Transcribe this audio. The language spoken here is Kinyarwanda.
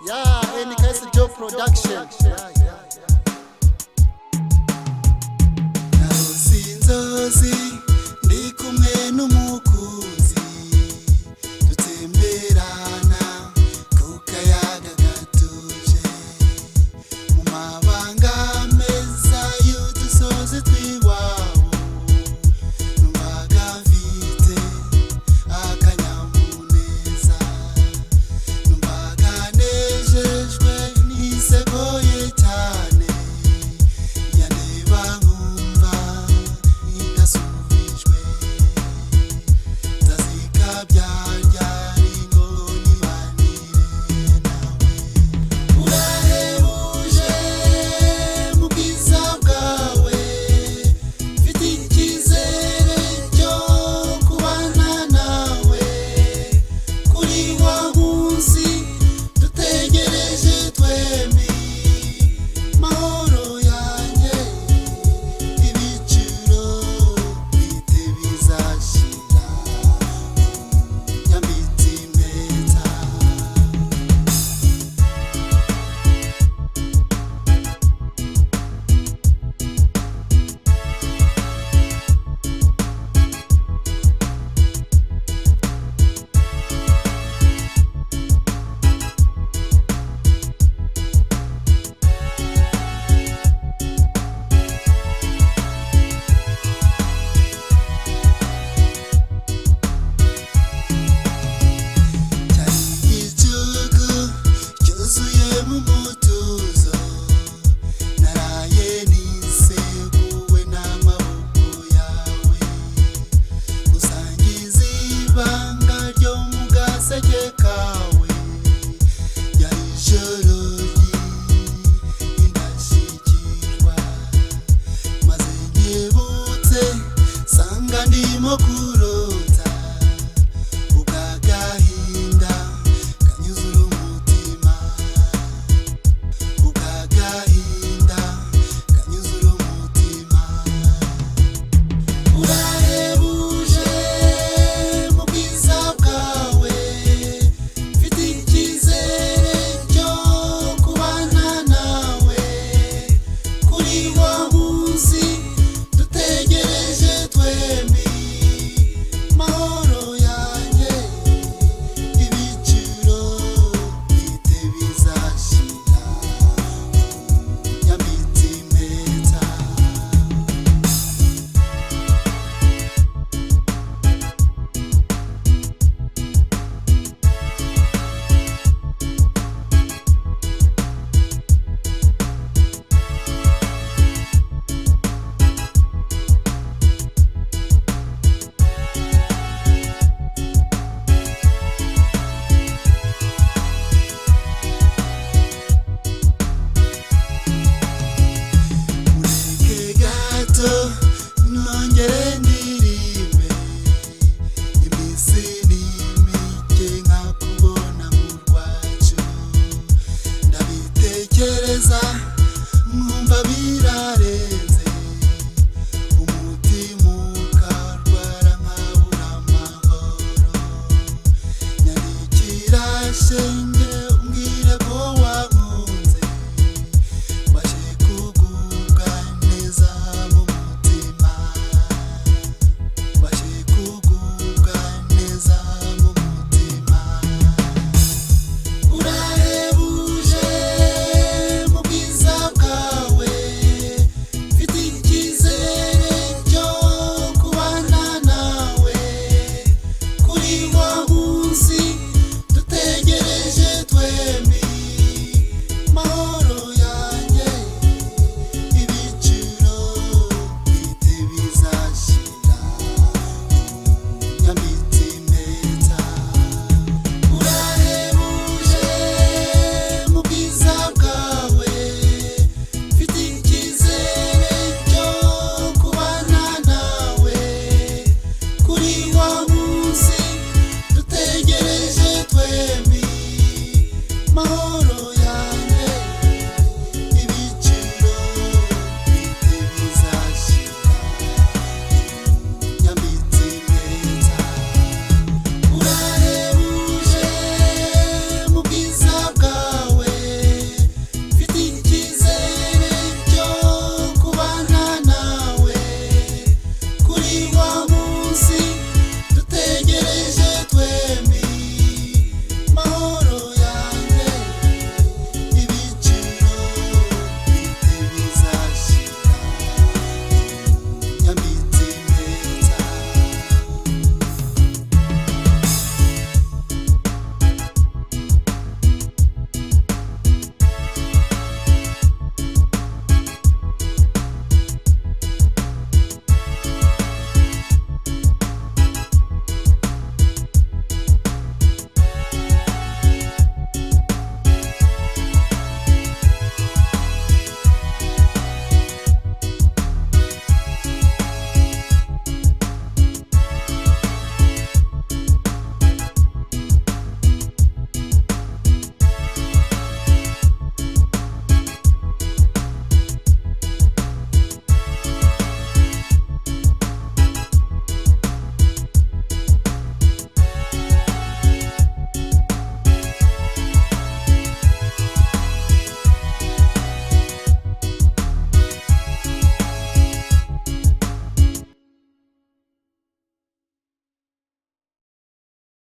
Yeah, NKS Joe Production. Narusinzozi ndi kumwe n'umukunzi dutemberana ku kayaga gatuje mu mabanga meza y'udusozi tw'iwabo numvaga mfite akanyamuneza numvaga nejejwe nisegoye cyane yandeba nkumva indasubijwe byari ngo nibanire nawe urahebuje mu bwiza bwawe mfite icyizere cyo kubana nawe kuri wa munsi dutegereje twembi mahoro yanjye ibiciro bite bizashira nyambitse impeta igicuku cyuzuye mu mutuzo naraye niseguwe n'amaboko yawe gusangiza ibanga ryo mu gaseke kawe yari ijoro ry'indashyikirwa maze nkebutse sanga ndimo kurota ukagahinda kanyuzura umutima ukagahinda kanyuzura umutima urahebuje mu bwiza bwawe mfite icyizere cyo kubana nawe kuri wa munsi dutegereje twembi